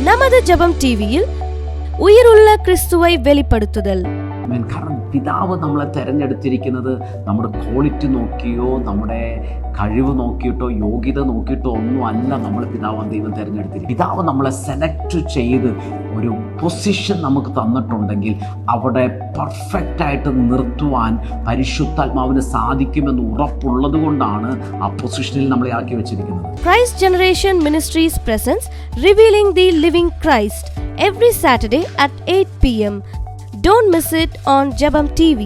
நமது ஜெபம் டிவியில் ഉയരുള്ള ക്രിസ്തുവൈ വെളിപ്പെടുത്തുതൽ. കാരണം പിതാവ് നമ്മളെ തിരഞ്ഞെടുത്തിരിക്കുന്നത് നമ്മുടെ ക്വാളിറ്റി നോക്കിയോ നമ്മുടെ കഴിവ് നോക്കിയിട്ടോ യോഗ്യത നോക്കിയിട്ടോ ഒന്നും അല്ല നമ്മൾ ദൈവം തിരഞ്ഞെടുത്തിരിക്കുന്നത്. പിതാവ് നമ്മളെ സെലക്ട് ചെയ്ത് ഒരു പൊസിഷൻ നമുക്ക് തന്നിട്ടുണ്ടെങ്കിൽ അവിടെ പെർഫെക്റ്റായിട്ട് നിർത്തുവാൻ പരിശുദ്ധാത്മാവിന് സാധിക്കുമെന്ന് ഉറപ്പുള്ളത് കൊണ്ടാണ് ആ പൊസിഷനിൽ നമ്മളെ ആക്കി വെച്ചിരിക്കുന്നത്. Christ generation ministries presents Revealing the Living Christ every Saturday at 8 p.m. Don't miss it on Jebam TV.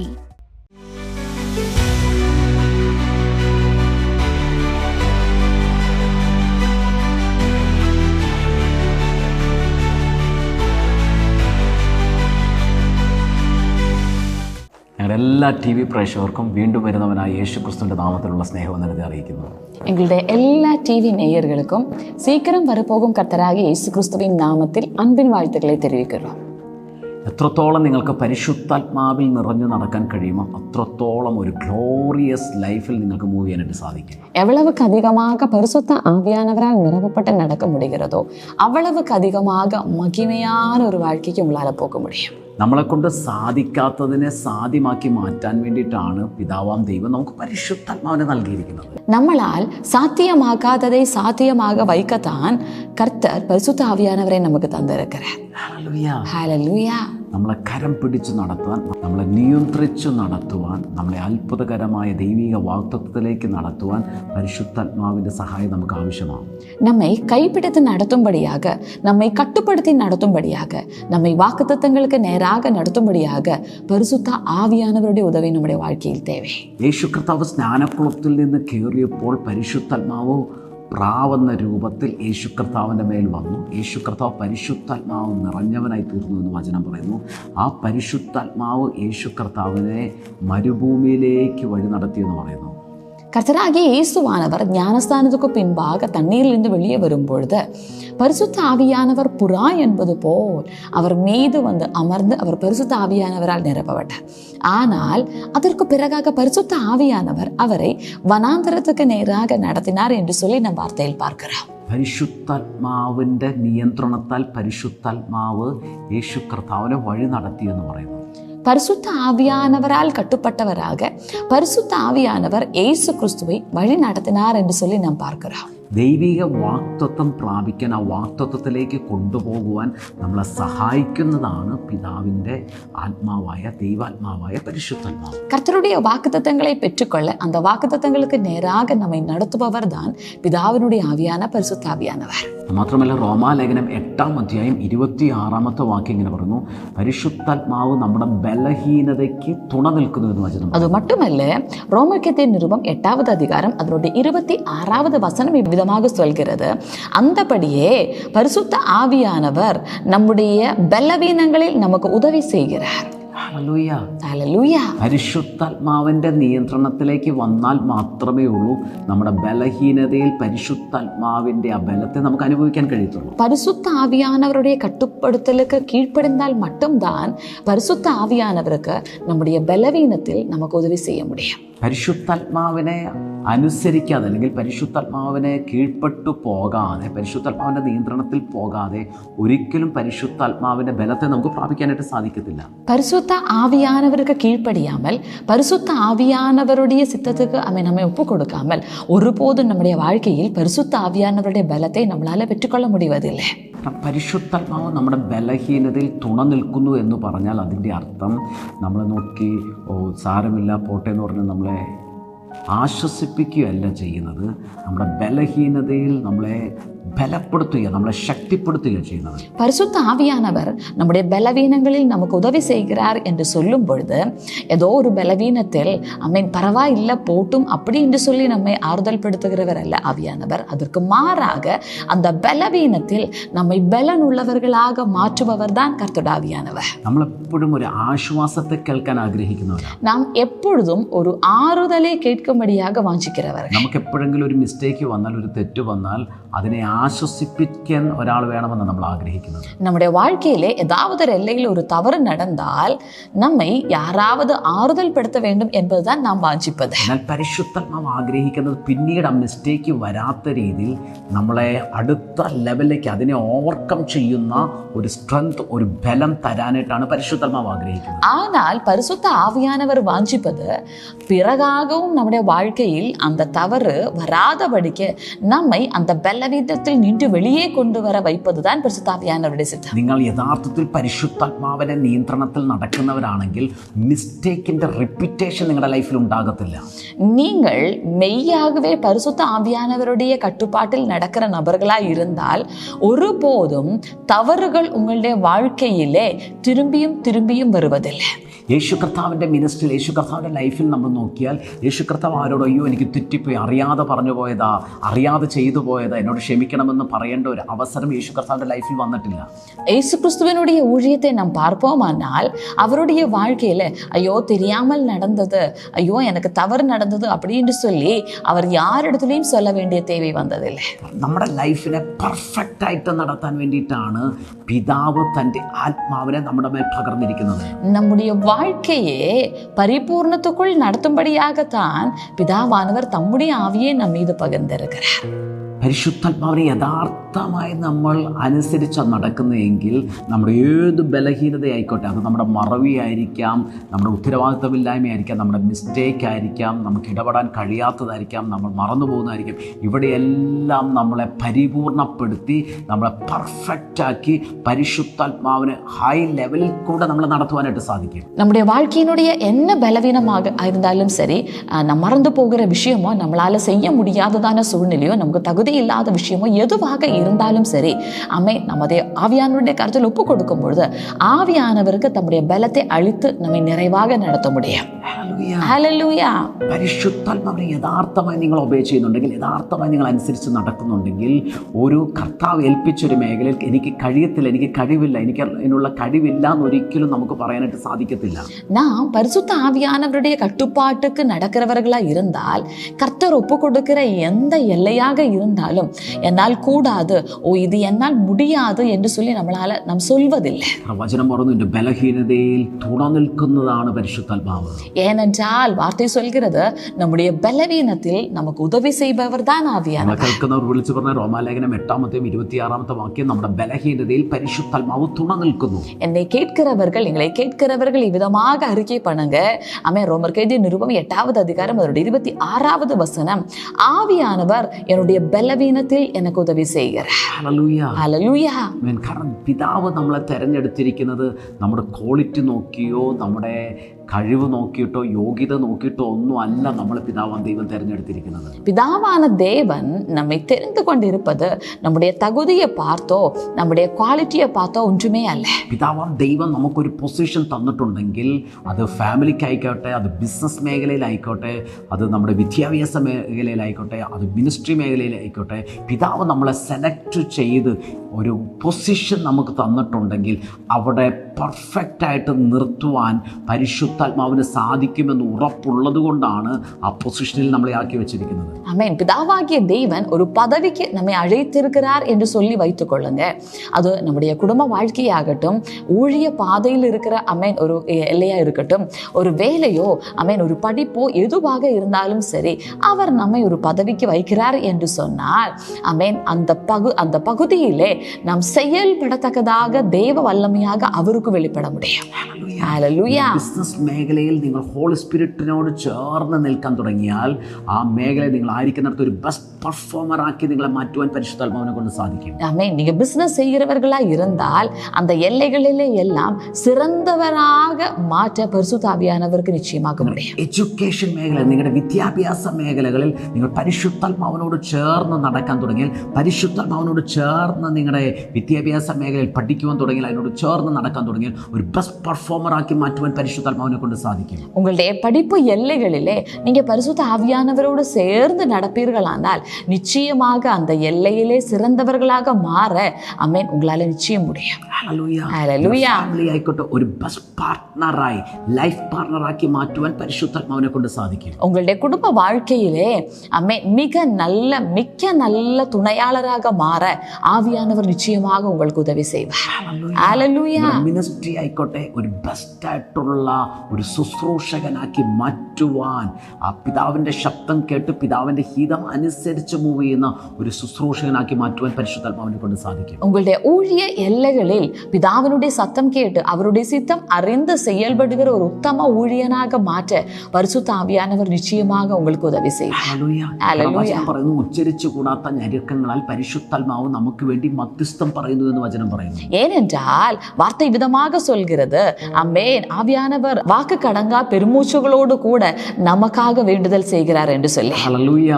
ഞങ്ങളുടെ എല്ലാ TV പ്രേക്ഷകർക്കും വീണ്ടും വരുന്നവനായ യേശു ക്രിസ്തുവിൻ്റെ നാമത്തിലുള്ള സ്നേഹവന്ദനത്തെ അറിയിക്കുന്നു. எங்களுடைய எல்லா டிவி நேயர்களுக்கும் சீக்கிரம் வரப்போகும் கர்த்தராகிய இயேசு கிறிஸ்துவின் நாமத்தில் அன்பின் வாழ்த்துக்களை தெரிவிக்கிறோம். എത്രത്തോളം നിങ്ങൾക്ക് പരിശുദ്ധാത്മാവിൽ നിറഞ്ഞു നടക്കാൻ കഴിയുമോ അത്രത്തോളം ഒരു ഗ്ലോറിയസ് ലൈഫിൽ നിങ്ങൾക്ക് മൂവ് ചെയ്യാനായിട്ട് സാധിക്കും. எவ்வளவுக்கு அதிகமாக பரிசுத்த ஆவியானவரால் நிரப்பப்பட்டு நடக்க முடிகிறதோ அவ்வளவுக்கு அதிகமாக மகிமையான ஒரு வாழ்க்கைக்கு உங்களால் போக முடியும். നമ്മളെക്കൊണ്ട് സാധിക്കാത്തതിനെ സാധ്യമാക്കി മാറ്റാൻ വേണ്ടിയിട്ടാണ് പിതാവാം ദൈവം നമുക്ക് പരിശുദ്ധാത്മാവിനെ നൽകിയിരിക്കുന്നത്. நம்மளால் சாத்தியமாகாததை சாத்தியமாக வைக்கத்தான் கர்த்தர் பரிசுத்த ஆவியானவரை நமக்கு தந்திருக்கிறார். ஹல்லேலூயா. നമ്മളെ കരം പിടിച്ചു നടത്തുവാൻ, നമ്മളെ നിയന്ത്രിച്ചു നടത്തുവാൻ, നമ്മളെ അത്ഭുതകരമായ ദൈവിക വാഗ്ദത്തത്തിലേക്ക് നടത്തുവാൻ പരിശുദ്ധാത്മാവിൻ്റെ സഹായം നമുക്ക് ആവശ്യമാണ്. நம்மை கைப்பிடித்து நடத்தும்படியாக, நம்மை கட்டுப்படுத்தி நடத்தும்படியாக, நம்மை வாக்குத்தத்தங்களுக்கு நேராக நடத்தும்படியாக பரிசுத்த ஆவியானவருடைய உதவி நம்முடைய வாழ்க்கையில் தேவை. യേശു കർത്താവ് സ്നാനക്കുളത്തിൽ നിന്ന് കയറിയപ്പോൾ പരിശുദ്ധാത്മാവ് പ്രാവെന്ന രൂപത്തിൽ യേശു കർത്താവിൻ്റെ മേൽ വന്നു. യേശു കർത്താവ് പരിശുദ്ധാത്മാവ് നിറഞ്ഞവനായി തീർന്നു എന്ന് വചനം പറയുന്നു. ആ പരിശുദ്ധാത്മാവ് യേശു കർത്താവിനെ മരുഭൂമിയിലേക്ക് വഴി നടത്തിയെന്ന് പറയുന്നു. கர்த்தராகிய இயேசுவானவர் ஞானஸ்தானத்துக்கு பின்பாக தண்ணீரிலிருந்து வெளியே வரும்பொழுது பரிசுத்த ஆவியானவர் புறா என்பது போல் அவர் மீது வந்து அமர்ந்து அவர் பரிசுத்த ஆவியானவரால் நிரப்பப்பட்டார். ஆனால் அதற்கு பிறகாக பரிசுத்த ஆவியானவர் அவரை வனாந்தரத்துக்கு நேராக நடத்தினார் என்று சொல்லி நம் வார்த்தையில் பார்க்கிறோம். പരിശുദ്ധാത്മാവിൻ്റെ നിയന്ത്രണത്താൽ പരിശുദ്ധാത്മാവ് യേശു കർത്താവിനെ വഴി നടത്തിയെന്ന് പറയുന്നു. பரிசுத்த ஆவியானவரால் கட்டுப்பட்டவராக பரிசுத்த ஆவியானவர் இயேசு கிறிஸ்துவை வழி நடத்தினார் என்று சொல்லி நாம் பார்க்கிறோம். ദൈവിക വാഗ്ദത്തം പ്രാപിക്കാൻ, ആ വാഗ്ദത്തത്തിലേക്ക് കൊണ്ടുപോകുവാൻ നമ്മളെ സഹായിക്കുന്നതാണ് പിതാവിൻ്റെ ആത്മാവായ ദൈവാത്മാവായ പരിശുദ്ധാത്മാവ്. கர்த்தருடைய வாக்குத்தத்தங்களை பெற்றுக்கொள்ள அந்த வாக்குத்தத்தங்களுக்கு நேராக நம்மை நடத்துபவர் தான் பிதாவினுடைய ஆவியான பரிசுத்த ஆவியானவர். മാത്രമല്ല റോമാലേഖനം 8-26 വാക്യം ഇങ്ങനെ പറയുന്നു, പരിശുദ്ധാത്മാവ് നമ്മുടെ ബലഹീനതയ്ക്ക് തുണ നിൽക്കുന്നു എന്ന് വചനം. அது மட்டுமல்ல, ரோமர்க்கத்தின் நிருபம் 8வது அதிகாரம் அதனுடைய 26வது வசனம் இவ்விதமாக சொல்கிறது, அந்தபடியே பரிசுத்த ஆவியானவர் நம்முடைய பலவீனங்களில் நமக்கு உதவி செய்கிறார். പരിശുദ്ധാത്മാവിൻ്റെ നിയന്ത്രണത്തിലേക്ക് വന്നാൽ മാത്രമേ ഉള്ളൂ നമ്മുടെ ബലഹീനതയിൽ പരിശുദ്ധാത്മാവിൻ്റെ ആ ബലത്തെ നമുക്ക് അനുഭവിക്കാൻ കഴിയത്തുള്ളൂ. பரிசுத்த ஆவியானவருடைய கட்டுப்படுத்தலுக்கு கீழ்ப்படிந்தால் மட்டும்தான் பரிசுத்த ஆவியானவருக்கு நம்முடைய பலவீனத்தில் நமக்கு உதவி செய்ய முடியும். പരിശുദ്ധാത്മാവിനെ അനുസരിക്കാതെ അല്ലെങ്കിൽ പരിശുദ്ധാത്മാവിനെ കീഴ്പ്പെട്ടു പോകാതെ, പരിശുദ്ധാത്മാവിൻ്റെ നിയന്ത്രണത്തിൽ പോകാതെ ഒരിക്കലും പരിശുദ്ധാത്മാവിൻ്റെ ബലത്തെ നമുക്ക് പ്രാപിക്കാനായിട്ട് സാധിക്കത്തില്ല. பரிசுத்த ஆவியானவருக்கு கீழ்ப்படியாமல், பரிசுத்த ஆவியானவருடைய சித்தத்துக்கு நம்மை ஒப்பு கொடுக்காமல் ஒருபோதும் நம்முடைய வாழ்க்கையில் பரிசுத்த ஆவியானவருடைய பலத்தை நம்மளால பெற்றுக்கொள்ள முடிவதில்லை. പരിശുദ്ധാത്മാവ് നമ്മുടെ ബലഹീനതയിൽ തുണ നിൽക്കുന്നു എന്ന് പറഞ്ഞാൽ അതിൻ്റെ അർത്ഥം നമ്മളെ നോക്കി സാരമില്ല പോട്ടെ എന്ന് പറഞ്ഞ് നമ്മളെ ആശ്വസിപ്പിക്കുകയല്ല ചെയ്യുന്നത്. നമ്മുടെ ബലഹീനതയിൽ നമ്മളെ ബലപ്പെടുത്തുക, നമ്മളെ ശക്തിപ്പെടുത്തുക ചെയ്യുന്നത്. பரிசுத்த ஆவியானவர் நம்முடைய பலவீனங்களில் நமக்கு உதவி செய்கிறார் என்று சொல்லும் பொழுது ஏதோ ஒரு பலவீனத்தில் பரவாயில்லை போட்டும் அப்படி என்று சொல்லி நம்மை ஆறுதல் படுத்துகிறவர் அல்ல ஆவியானவர். அதற்கு மாறாக அந்த பலவீனத்தில் நம்மை பலனுள்ளவர்களாக மாற்றுபவர் தான் கர்த்தருடைய ஆவியானவர். നമ്മളെപ്പോഴും ഒരു ആശ്വാസത്തെ കേൾക്കാൻ ആഗ്രഹിക്കുന്നവരാണ്. நாம் எப்பொழுதும் ஒரு ആറുதலை கேட்கும்படியாக வாஞ்சிக்கிறவர். നമുക്ക് എപ്പോഴെങ്കിലും ഒരു മിസ്റ്റേക്ക് വന്നാൽ, ഒരു തെറ്റ് വന്നാൽ അതിനെ ആശ്വസിപ്പിക്കാൻ ഒരാൾ വേണമെന്ന് നമ്മൾ ആഗ്രഹിക്കുന്നത്. நம்முடைய வாழ்க்கையிலே ஏதாவது ஒரு எல்லையில் ஒரு தவறு நடந்தால் நம்மை யாராவது ஆறுதல் படுத்த வேண்டும் என்பதுதான் நாம் வாஞ்சிப்பது. എന്നാൽ പരിശുദ്ധാത്മാവ് ആഗ്രഹിക്കുന്നത് പിന്നീട് ആ മിസ്റ്റേക്ക് വരാത്ത രീതിയിൽ നമ്മളെ അടുത്ത ലെവലിലേക്ക് അതിനെ ഓവർകം ചെയ്യുന്ന ഒരു സ്ട്രെങ്ത്, ഒരു ബലം തരാനായിട്ടാണ് പരിശുദ്ധാത്മാവ് ആഗ്രഹിക്കുന്നത്. ஆனால் பரிசுத்த ஆவியானவர் வாஞ்சிப்பது பிறகாகவும் நம்முடைய வாழ்க்கையில் அந்த தவறு வராதபடிக்கு நம்மை அந்த பலவீனத்தில் நின்று வெளியே கொண்டு வர வைப்பதுதான் பரிசுத்த ஆவியானவருடைய சித்தம். നിങ്ങൾ യഥാർത്ഥത്തിൽ പരിശുദ്ധാത്മാവിന്റെ നിയന്ത്രണത്തിൽ നടക്കുന്നവരാണെങ്കിൽ മിസ്റ്റേക്കിന്റെ റിപ്പീറ്റേഷൻ നിങ്ങളുടെ ലൈഫിൽ ഉണ്ടാകത്തില്ല. நீங்கள் மெய்யாகவே பரிசுத்த ஆவியானவருடைய கட்டுப்பாட்டில் நடக்கிற நபர்களாய் இருந்தால் ஒருபோதும் தவறுகள் உங்களுடைய வாழ்க்கையிலே திரும்பியும் திரும்பியும் வருவதில்லை. യേശു കർത്താവിൻ്റെ മിനിസ്ട്രിയിൽ, യേശു കർത്താവിൻ്റെ ലൈഫിൽ നമ്മൾ നോക്കിയാൽ യേശു കർത്താവ് ആരോട് അയ്യോ എനിക്ക് തെറ്റിപ്പോയി, അറിയാതെ പറഞ്ഞു പോയതാ, അറിയാതെ ചെയ്തു പോയതാ, എന്നോട് ക്ഷമിക്കണമെന്ന് പറയേണ്ട ഒരു അവസരം യേശു കർത്താവിൻ്റെ ലൈഫിൽ വന്നിട്ടില്ല. യേശു கிறிஸ்துவினுடைய ஊழியத்தை நாம் பார்ப்போமானால் அவருடைய வாழ்க்கையில் ஐயோ தெரியாமல் நடந்தது, ஐயோ எனக்கு தவறு நடந்தது அப்படின்னு சொல்லி அவர் யாரிடத்துலையும் சொல்ல வேண்டிய தேவை வந்ததில்லை. നമ്മുടെ ലൈഫിനെ പെർഫെക്റ്റ് ആയിട്ട് നടത്താൻ വേണ്ടിയിട്ടാണ് പിതാവ് തൻ്റെ ആത്മാവിനെ നമ്മുടെ മേൽ പകർന്നിരിക്കുന്നത്. நம்முடைய வாழ்க்கையே பரிபூர்ணத்துக்குள் நடத்தும்படியாகத்தான் பிதாவானவர் தம்முடைய ஆவியை நம் மீது பகிர்ந்திருக்கிறார். പരിശുദ്ധാത്മാവിനെ യഥാർത്ഥമായി നമ്മൾ അനുസരിച്ച് നടക്കുന്നതെങ്കിൽ നമ്മുടെ ഏത് ബലഹീനതയായിക്കോട്ടെ, അത് നമ്മുടെ മറവിയായിരിക്കാം, നമ്മുടെ ഉത്തരവാദിത്തമില്ലായ്മയായിരിക്കാം, നമ്മുടെ മിസ്റ്റേക്ക് ആയിരിക്കാം, നമുക്ക് ഇടപെടാൻ കഴിയാത്തതായിരിക്കാം, നമ്മൾ മറന്നു പോകുന്നതായിരിക്കും, ഇവിടെയെല്ലാം നമ്മളെ പരിപൂർണപ്പെടുത്തി നമ്മളെ പെർഫെക്റ്റാക്കി പരിശുദ്ധാത്മാവിന് ഹൈ ലെവലിൽ കൂടെ നമ്മൾ നടത്തുവാനായിട്ട് സാധിക്കും. நம்முடைய வாழ்க்கையினுடைய என்ன பலவீனமாக இருந்தாலும் சரி, நம்ம மறந்து போகிற விஷயமோ, நம்மளால செய்ய முடியாததான சூழ்நிலையோ, நமக்கு தகுதி இல்லாத விஷயமோ எதுவாக இருந்தாலும் சரி, நமது ஆவியானவருடைய கருத்தில் ஒப்பு கொடுக்கும் பொழுது ஆவியானவருக்கு தம்முடைய பலத்தை அளித்து நம்மை நிறைவாக நடத்த முடியும். പരിശുദ്ധാത്മാവിനെ യഥാർത്ഥമായി നിങ്ങൾ ഒബേ ചെയ്യുന്നുണ്ടെങ്കിൽ, യഥാർത്ഥമായി നിങ്ങൾ അനുസരിച്ച് നടക്കുന്നുണ്ടെങ്കിൽ, ഒരു കർത്താവ് ഏൽപ്പിച്ചൊരു മേഖലയിൽ എനിക്ക് കഴിയത്തില്ല, എനിക്ക് കഴിവില്ല, എനിക്ക് അതിനുള്ള കഴിവില്ല എന്നൊരിക്കലും നമുക്ക് പറയാനായിട്ട് സാധിക്കത്തില്ല. நாம் பரிசுத்த ஆவியானவருடைய கட்டுப்பாட்டுக்கு நடக்கிறவர்களா இருந்தால், கர்த்தர் ஒப்பு கொடுக்கிற எந்த எல்லையாக இருந்தாலும் എന്നാൽ കൂടാതെ ഇത് എന്നാൽ முடியாது என்று சொல்லி நாம் சொல்வதில்லை. വചനം പറയുന്നു ബലഹീനതയിൽ തുണനിൽക്കുന്നതാണ് പരിശുദ്ധാത്മാവ്. ஏனென்றால் வார்த்தை சொல்கிறது நம்முடைய பலவீனத்தில் நமக்கு உதவி செய்பவர் தான் ஆவியானவர். കേൾക്കുന്നവർ വിളിച്ചു പറഞ്ഞ റോമാലേഖനം 8-26 വാക്യം നമ്മുടെ ബലഹീനതയിൽ പരിശുദ്ധാത്മാവ് തുണനിൽക്കുന്നു. என்னை கேட்கிறவர்கள், எங்களை கேட்கிறவர்கள் இவ்விதமாக அறிக்கை பண்ணுங்க. ரோமர் எழுதிய நிருபம் 8வது அதிகாரம் 26வது வசனம், ஆவியானவர் என்னுடைய ബലവീനത്തിൽ എനിക്ക് ഉദവി ചെയ്യുക. ഹല്ലേലൂയ. കാരണം പിതാവ് നമ്മളെ തെരഞ്ഞെടുത്തിരിക്കുന്നത് നമ്മുടെ ക്വാളിറ്റി നോക്കിയോ നമ്മുടെ കഴിവ് നോക്കിയിട്ടോ യോഗ്യത നോക്കിയിട്ടോ ഒന്നും അല്ല നമ്മൾ പിതാവാൻ ദൈവം തിരഞ്ഞെടുത്തിരിക്കുന്നത്. பிதாவான தேவன் நம்மை தெரிந்து கொண்டிருப்பது நம்முடைய தகுதியை பார்த்தோ நம்முடைய குவாலிட்டியை பார்த்தோ ஒன்றுமே அல்ல. പിതാവാൻ ദൈവം നമുക്കൊരു പൊസിഷൻ തന്നിട്ടുണ്ടെങ്കിൽ, അത് ഫാമിലിക്കായിക്കോട്ടെ, അത് ബിസിനസ് മേഖലയിലായിക്കോട്ടെ, അത് നമ്മുടെ വിദ്യാഭ്യാസ മേഖലയിലായിക്കോട്ടെ, അത് മിനിസ്ട്രി മേഖലയിലായിക്കോട്ടെ, പിതാവ് നമ്മളെ സെലക്ട് ചെയ്ത് ഒരു പൊസിഷൻ നമുക്ക് തന്നിട്ടുണ്ടെങ്കിൽ അവിടെ പെർഫെക്റ്റായിട്ട് നിർത്തുവാൻ പരിശുദ്ധാത്മാവിന് സാധിക്കുമെന്ന് ഉറപ്പുള്ളത് കൊണ്ടാണ് ആ പൊസിഷനിൽ നമ്മളെ ആക്കി വെച്ചിരിക്കുന്നത്. ஆமென். பிதாவாகிய தேவன் ஒரு பதவிக்கு நம்மை அழைத்திருக்கிறார் என்று சொல்லி வைத்துக் கொள்ளுங்க. அது நம்முடைய குடும்ப வாழ்க்கையாகட்டும், ஊழிய பாதையில் இருக்கிற ஒரு எல்லையா இருக்கட்டும், ஒரு வேலையோ ஒரு படிப்போ எதுவாக இருந்தாலும் சரி, அவர் நம்மை ஒரு பதவிக்கு வைக்கிறார் என்று சொன்னால் அந்த பகுதியிலே நாம் செயல்படத்தக்கதாக தேவ வல்லமையாக அவருக்கு வெளிப்பட முடியும். ബിസിനസ് മേഖലയിൽ നിങ്ങൾ ഹോളി സ്പിരിറ്റിനോട് ചേർന്ന് നിൽക്കാൻ തുടങ്ങിയാൽ ആ മേഖലയിൽ നിങ്ങൾ ആയിരിക്കുന്നിടത്ത് ഒരു ബെസ്റ്റ് പെർഫോമർ ആക്കി നിങ്ങളെ മാറ്റുവാൻ പരിശുദ്ധാത്മാവിനെ കൊണ്ട് സാധിക്കും. நீங்க பிசினஸ் செய்கிறவர்களா இருந்தால் அந்த எல்லைகளிலே எல்லாம் சிறந்தவராக மாற்ற பரிசுத்த ஆவியானவருக்கு நிச்சயமாக முடியும். എഡ്യൂക്കേഷൻ മേഖല, നിങ്ങളുടെ വിദ്യാഭ്യാസ മേഖലകളിൽ നിങ്ങൾ പരിശുദ്ധാത്മാവിനോട് ചേർന്ന് നടക്കാൻ തുടങ്ങിയാൽ, പരിശുദ്ധാത്മാവിനോട് ചേർന്ന് നിങ്ങളുടെ വിദ്യാഭ്യാസ മേഖലയിൽ പഠിക്കുവാൻ തുടങ്ങിയാൽ, അതിനോട് ചേർന്ന് നടക്കാൻ തുടങ്ങിയാൽ ഒരു ബെസ്റ്റ് പെർഫോമർ ആക്കി മാറ്റുവാൻ പരിശുദ്ധാത്മാവിനെ പരിശുദ്ധാത്മാവിനെ കൊണ്ട് സാധിക്കും. உங்களுடைய படிப்பு எல்லைகளிலே நீங்க பரிசுத்த ஆவியானவரோடு சேர்ந்து நடப்பீர்களானால் நிச்சயமாக அந்த எல்லையிலே சிறந்தவர்களாக மாற ஆமென் உங்களால நிச்சயம் முடியும். ഹല്ലേലൂയ. ഫാമിലി ആയിക്കോട്ടെ, ഒരു ബെസ്റ്റ് പാർട്ട്ണറായി, ലൈഫ് പാർട്ട്ണറാക്കി മാറ്റുവാൻ പരിശുദ്ധാത്മാവിനെ കൊണ്ട് സാധിക്കും. உங்களுடைய குடும்ப வாழ்க்கையிலே ஆமென் மிக்க நல்ல துணையாளராக மாற ஆவியானவர் நிச்சயமாக உங்களுக்கு உதவி செய்வார். ஹல்லேலூயா. മിനിസ്ട്രി ആയിക്കോട്ടെ, ഒരു ബെസ്റ്റ് ആയിട്ടുള്ള ഒരു ശുശ്രൂഷകനാക്കി മാറ്റുവാൻ, ആ പിതാവിൻ്റെ ശബ്ദം കേട്ട് പിതാവിൻ്റെ ഹിതം അനുസരിച്ച് മൂവ് ചെയ്യുന്ന ഒരു ശുശ്രൂഷകനാക്കി മാറ്റുവാൻ പരിശുദ്ധാത്മാവിനെ കൊണ്ട് സാധിക്കും. உங்களுடைய ஊழிய எல்லைகளில் பிதாவினுடைய சத்தம் கேட்டு அவருடைய சித்தம் அறிந்து செயல்படுகிற ஒரு உத்தம ஊழியனாக மாற்ற பரிசுத்த ஆவியானவர் நிச்சயமாக உங்களுக்கு உதவி செய்வார். ഹല്ലേലൂയ. പറയുന്നു, ഉച്ചരിച്ചു കൂടാത്ത ഞരക്കങ്ങളാൽ പരിശുദ്ധാത്മാവ് നമുക്ക് വേണ്ടി മധ്യസ്ഥം പറയുന്നു എന്ന് വചനം പറയുന്നു. ஏனென்றால் வார்த்தை விதமாக சொல்கிறது, ஆமென், ஆவியானவர் வாக்கு கடங்கா பெருமூச்சுகளோடு கூட நமக்காக வேண்டுதல் செய்கிறார் என்று சொல்லி. ഹല്ലേലൂയ.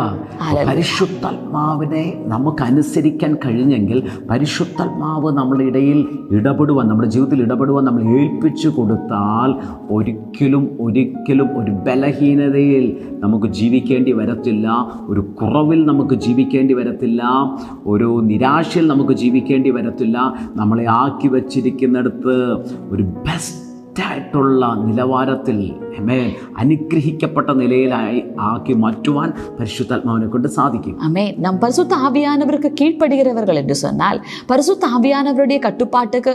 പരിശുദ്ധാത്മാവിനെ നമുക്ക് അനുസരിക്കാൻ കഴിഞ്ഞെങ്കിൽ പരിശുദ്ധാത്മാവ് നമ്മുടെ ഇടയിൽ ഇടപെടുവാൻ, നമ്മുടെ ജീവിതത്തിൽ ഇടപെടുവാൻ നമ്മൾ ഏൽപ്പിച്ചു കൊടുത്താൽ ഒരിക്കലും ഒരു ബലഹീനതയിൽ നമുക്ക് ജീവിക്കേണ്ടി വരത്തില്ല, ഒരു കുറവിൽ നമുക്ക് ജീവിക്കേണ്ടി വരത്തില്ല, ഒരു നിരാശയിൽ നമുക്ക് ജീവിക്കേണ്ടി വരത്തില്ല. നമ്മളെ ആക്കി വച്ചിരിക്കുന്നിടത്ത് ഒരു ബെസ്റ്റായിട്ടുള്ള നിലവാരത്തിൽ അനുഗ്രഹിക്കപ്പെട്ട നിലയിലായി ആക്കി മാറ്റുവാൻ പരിശുദ്ധാത്മാവിനെ കൊണ്ട് സാധിക്കും. நம் பரிசுத்த ஆவியானவருக்கு கீழ்ப்படுகிறவர்கள் என்று சொன்னால், பரிசுத்த ஆவியானவருடைய கட்டுப்பாட்டுக்கு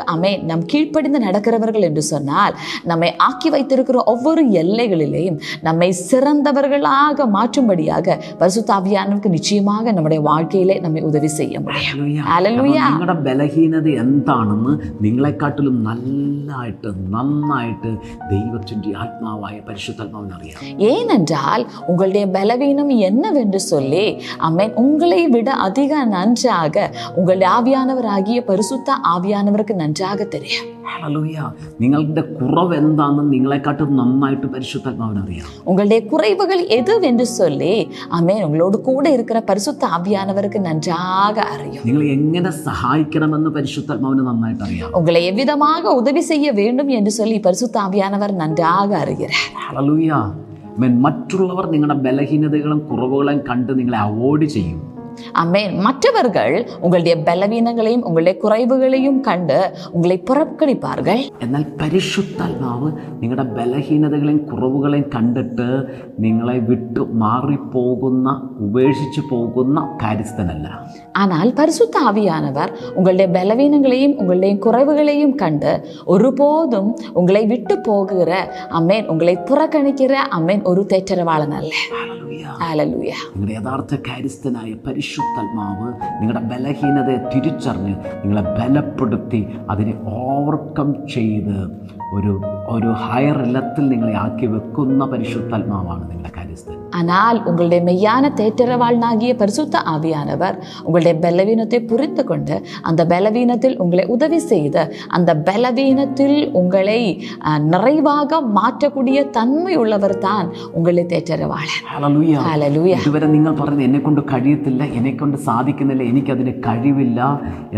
நம் கீழ்ப்படிந்து நடக்கிறவர்கள் என்று சொன்னால், நம்மை ஆக்கி வைத்திருக்கிற ஒவ்வொரு எல்லைகளிலேயும் நம்மை சிறந்தவர்களாக மாற்றும்படியாக பரிசுத்த ஆவியானவருக்கு நிச்சயமாக நம்முடைய வாழ்க்கையிலே நம்மை உதவி செய்ய முடியும். ഹല്ലേലൂയ. നിങ്ങളുടെ ബലഹീനത എന്താണെന്ന് നിങ്ങളെക്കാട്ടിലും നന്നായിട്ട് ദൈവത്തിൻ്റെ ആത്മാവായ പരിശുദ്ധാത്മാവിന് അറിയാം. ஏனென்றால் உங்களுடைய பலவீனம் என்னவென்று சொல்லி ஆமென் உங்களை விட அதிக நன்றாக உங்களுடைய ஆவியானவராகிய பரிசுத்த ஆவியானவருக்கு நன்றாக தெரியும். ഹല്ലേലൂയ. നിങ്ങളുടെ കുറവ് എന്താണെന്ന് നിങ്ങളെക്കാട്ടും നന്നായിട്ട് പരിശുദ്ധാത്മാവിന് അറിയാം. உங்களுடைய குறைவுகள் எதுவென்று சொல்லி ஆமென் உங்களோடு கூட இருக்கிற பரிசுத்த ஆவியானவருக்கு நன்றாக அறியும். നിങ്ങൾ എങ്ങനെ സഹായിക്കണമെന്ന് പരിശുദ്ധാത്മാവിന് നന്നായിട്ട് അറിയാം. உங்களை எவ்விதமாக உதவி செய்ய வேண்டும் என்று சொல்லி பரிசுத்த ஆவியானவர் நன்றாக அறிகிறார். ഹല്ലേലൂയ. മറ്റുള്ളവർ നിങ്ങളുടെ ബലഹീനതകളും കുറവുകളും കണ്ട് നിങ്ങളെ അവോയ്ഡ് ചെയ്യും. ஆமென். மற்றவர்கள் உங்களுடைய பலவீனங்களையும் உங்களுடைய குறைவுகளையும் கண்டு உங்களை புறக்கணிப்பார்கள். എന്നാൽ പരിശുദ്ധാത്മാവ് നിങ്ങളുടെ ബലഹീനതകളെയും കുറവുകളെയും കണ്ടിട്ട് നിങ്ങളെ വിട്ടു മാറിപ്പോകുന്ന, ഉപേക്ഷിച്ച് പോകുന്ന കാര്യസ്ഥനല്ല. ஆனால் பரிசுத்த ஆவியானவர் உங்களுடைய பலவீனங்களையும் உங்களுடைய குறைவுகளையும் கண்டு ஒருபோதும் உங்களை விட்டு போகிற ஆமென், உங்களை புறக்கணிக்கிற ஆமென் ஒரு தேற்றரவாளன் அல்ல. ഹല്ലേലൂയ. നിങ്ങളുടെ യഥാർത്ഥ കാര്യസ്ഥനായ പരിശുദ്ധാത്മാവ് നിങ്ങളുടെ ബലഹീനതയെ തിരിച്ചറിഞ്ഞ് നിങ്ങളെ ബലപ്പെടുത്തി അതിനെ ഓവർകം ചെയ്ത് ഒരു ഹയർ ഇലത്തിൽ നിങ്ങളെ ആക്കി വെക്കുന്ന പരിശുദ്ധാത്മാവാണ് നിങ്ങളുടെ കാര്യസ്ഥൻ. ஆனால் உங்களுடைய மெய்யான தேற்றரவாளனாகிய பரிசுத்த ஆவியானவர் உங்களுடைய பலவீனத்தை புரிந்து கொண்டு அந்த பலவீனத்தில் உங்களை உதவி செய்து அந்த பலவீனத்தில் உங்களை நிறைவாக மாற்றக்கூடிய தன்மை உள்ளவர் தான் உங்களை தேற்றரவாளன். ഹല്ലേലൂയ. ഇതുവരെ നിങ്ങൾ പറയുന്നത് എന്നെ കൊണ്ട് കഴിയത്തില്ല, എന്നെ കൊണ്ട് സാധിക്കുന്നില്ല, എനിക്കതിന് കഴിവില്ല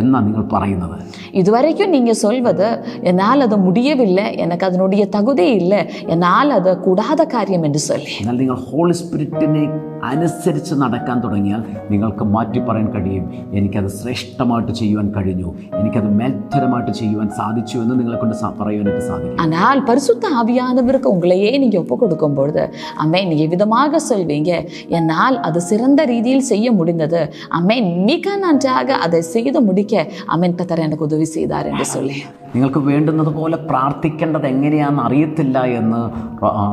എന്നാണ് നിങ്ങൾ പറയുന്നത്. இதுவரைக்கும் நீங்க சொல்வது என்னால் அது முடியவில்லை, எனக்கு அதனுடைய தகுதி இல்லை, என்னால் அது கூடாத காரியம் என்று சொல்லி. എന്നാൽ നിങ്ങൾ ഹോളി സ്പിരിറ്റിനെ അനുസരിച്ച് നടക്കാൻ തുടങ്ങിയാൽ നിങ്ങൾക്ക് മാറ്റി പറയാൻ കഴിയും, എനിക്കത് ശ്രേഷ്ഠമായിട്ട് ചെയ്യുവാൻ കഴിഞ്ഞു, എനിക്കത് മേൽത്തരമായിട്ട് ചെയ്യുവാൻ സാധിച്ചു എന്ന് നിങ്ങളെ കൊണ്ട് പറയുവാനായിട്ട് സാധിക്കും. ஆனால் பரிசுத்த ஆவியானவருக்கு உங்களையே நீங்க ஒப்பு கொடுக்கும் பொழுது ஆமென், நீங்க விதமாக சொல்வீங்க, என்னால் அது சிறந்த ரீதியில் செய்ய முடிந்தது, ஆமென், மிக நன்றாக அதை செய்து முடிக்க ஆமென் கர்த்தர் எனக்கு உதவி செய்தார் என்று சொல்லி. നിങ്ങൾക്ക് വേണ്ടുന്നത് പോലെ പ്രാർത്ഥിക്കേണ്ടത് എങ്ങനെയാണെന്ന് അറിയത്തില്ല എന്ന്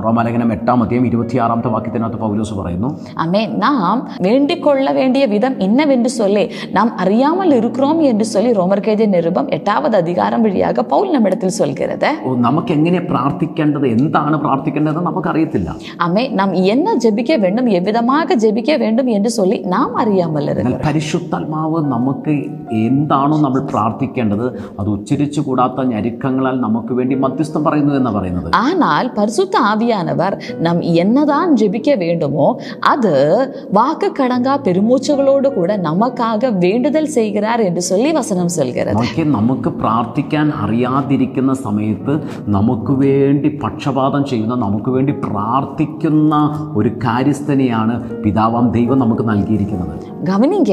റോമാലേഖനം 8:26 വാക്യത്തിനകത്ത് പൗലോസ് പറയുന്നു. ஆமென். நாம் வேண்டிக் கொள்ள வேண்டிய விதம் என்னவென்று சொல்லி நாம் அறியாமல் இருக்கிறோம் என்று சொல்லி ரோமர்க்கெழுதிய நிருபம் 8வது அதிகாரம் வழியாக பவுல் நம்மிடத்தில் சொல்கிறது. നമുക്ക് എങ്ങനെ പ്രാർത്ഥിക്കേണ്ടത്, എന്താണ് പ്രാർത്ഥിക്കേണ്ടത് നമുക്കറിയത്തില്ല. ஆமென். நாம் என்ன ஜெபிக்க வேண்டும், எவ்விதமாக ஜெபிக்க வேண்டும் என்று சொல்லி நாம் அறியாமல் இருக்கிறோம். പരിശുദ്ധാത്മാവ് നമുക്ക് എന്താണോ നമ്മൾ പ്രാർത്ഥിക്കേണ്ടത് അത് ഉച്ചരിച്ചു കൂടാത്ത ഞെരുക്കങ്ങളാൽ നമുക്ക് വേണ്ടി മധ്യസ്ഥം പറയുന്നു എന്നാണ് പറയുന്നത്. ஆனால் பரிசுத்த ஆவியானவர் நாம் என்னதான் ஜெபிக்க வேண்டுமோ அது வாக்கு கடங்கா பெருமூச்சுகளோடு கூட நமக்காக வேண்டுதல் செய்கிறார் என்று சொல்லி வசனம் சொல்கிறது. നമുക്ക് പ്രാർത്ഥിക്കാൻ അറിയാതിരിക്കുന്ന സമയത്ത് നമുക്ക് വേണ്ടി പക്ഷപാതം ചെയ്യുന്ന, നമുക്ക് വേണ്ടി പ്രാർത്ഥിക്കുന്ന ഒരു കാര്യസ്ഥനെയാണ് പിതാവാം ദൈവം നമുക്ക് നൽകിയിരിക്കുന്നത്. கவனிங்க,